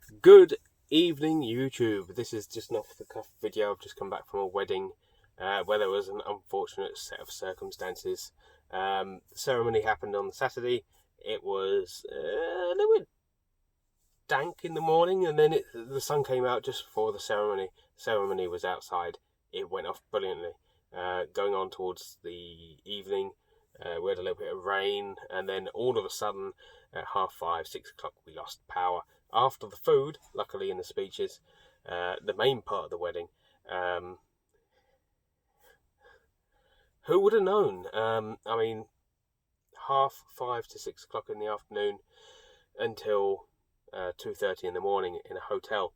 Good evening, YouTube. This is just an off-the-cuff video. I've just come back from a wedding where there was an unfortunate set of circumstances. The ceremony happened on the Saturday. It was a little bit dank in the morning, and then the sun came out just before the ceremony. The ceremony was outside. It went off brilliantly. Going on towards the evening, we had a little bit of rain, and then all of a sudden, at 5:30, 6 o'clock, we lost power. After the food, luckily in the speeches, the main part of the wedding, who would have known? 5:30 to 6 o'clock in the afternoon until 2:30 in the morning in a hotel.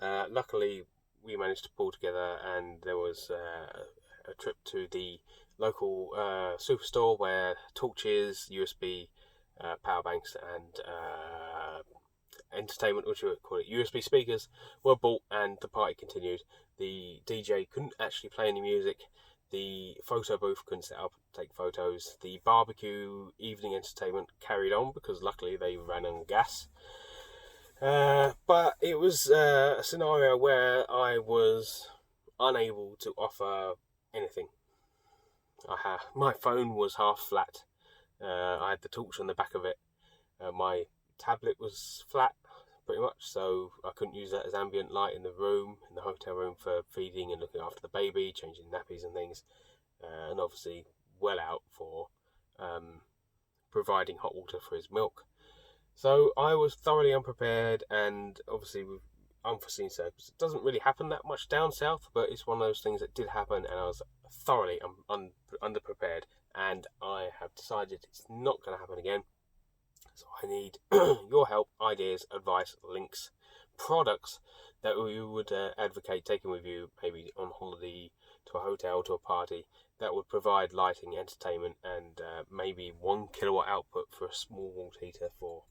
Luckily, we managed to pull together, and there was a trip to the local superstore where torches, USB power banks, and entertainment, which we call it USB speakers, were bought, and the party continued. The DJ couldn't actually play any music. The photo booth couldn't set up to take photos. The barbecue evening entertainment carried on because luckily they ran on gas. But it was a scenario where I was unable to offer anything. My phone was half flat. I had the torch on the back of it. My tablet was flat, pretty much, so I couldn't use that as ambient light in the hotel room, for feeding and looking after the baby, changing nappies and things, and obviously well out for providing hot water for his milk. So I was thoroughly unprepared, and obviously with unforeseen circumstances. It doesn't really happen that much down south, but it's one of those things that did happen, and I was thoroughly underprepared, and I have decided it's not going to happen again. So I need your help, ideas, advice, links, products that you would advocate taking with you, maybe on holiday, to a hotel, to a party, that would provide lighting, entertainment, and maybe 1 kilowatt output for a small water heater for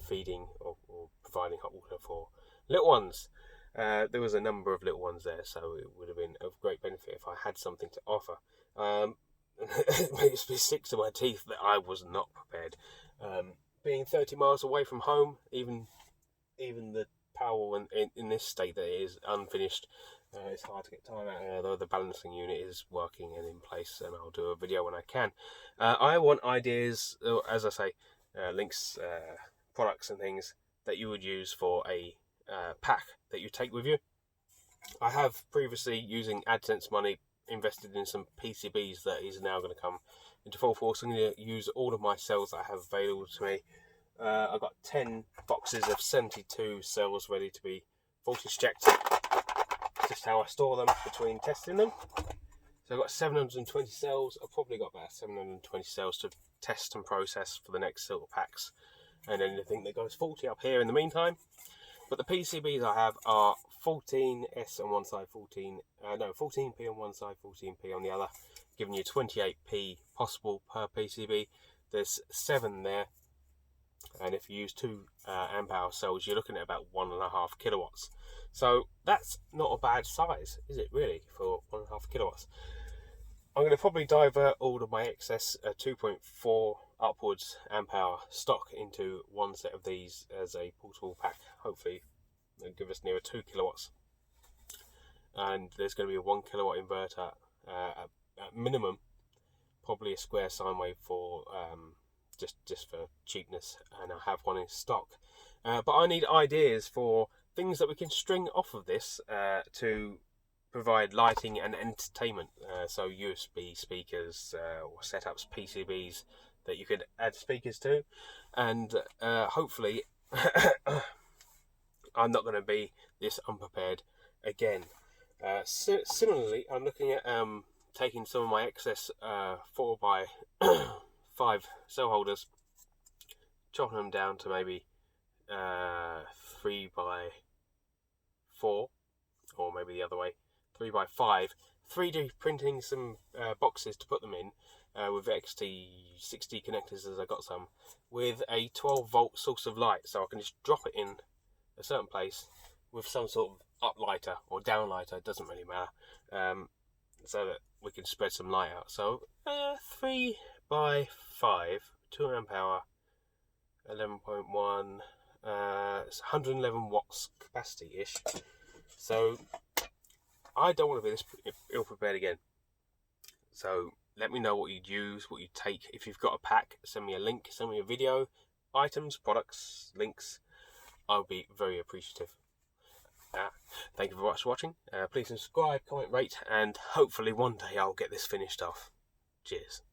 feeding or providing hot water for little ones. There was a number of little ones there, so it would have been of great benefit if I had something to offer. It makes me sick to my teeth that I was not prepared. Being 30 miles away from home, even the power in this state that it is unfinished, it's hard to get time out here, though the balancing unit is working and in place, and I'll do a video when I can. I want ideas, as I say, links, products and things that you would use for a pack that you take with you. I have previously, using AdSense money, invested in some PCBs that is now going to come into full force. I'm going to use all of my cells that I have available to me. I've got 10 boxes of 72 cells ready to be voltage checked. Just how I store them between testing them. So I've got 720 cells. I've probably got about 720 cells to test and process for the next little packs, and anything that goes faulty up here in the meantime. But the PCBs I have are 14S on one side, 14p on one side, 14p on the other, giving you 28p possible per PCB. There's 7 there, and if you use 2 amp hour cells, you're looking at about 1.5 kilowatts. So that's not a bad size, is it really, for 1.5 kilowatts? I'm going to probably divert all of my excess 2.4 upwards amp hour stock into one set of these as a portable pack. Hopefully it'll give us nearer 2 kilowatts. And there's going to be a 1 kilowatt inverter at minimum, probably a square sine wave for just for cheapness, and I have one in stock. But I need ideas for things that we can string off of this to provide lighting and entertainment. So USB speakers or setups, PCBs that you could add speakers to, and hopefully I'm not going to be this unprepared again. Similarly, I'm looking at taking some of my excess 4x5 cell holders, chopping them down to maybe 3x4, or maybe the other way, 3x5, 3D printing some boxes to put them in with XT60 connectors, as I got some, with a 12-volt source of light, so I can just drop it in a certain place with some sort of uplighter or downlighter, it doesn't really matter, so that we can spread some light out. So 3x5, 2 amp hour, 11.1 It's 111 watts capacity-ish. So I don't want to be this ill-prepared again. So let me know what you'd use, what you'd take. If you've got a pack, send me a link, send me a video, items, products, links. I'll be very appreciative. Thank you very much for watching. Please subscribe, comment, rate, and hopefully one day I'll get this finished off. Cheers.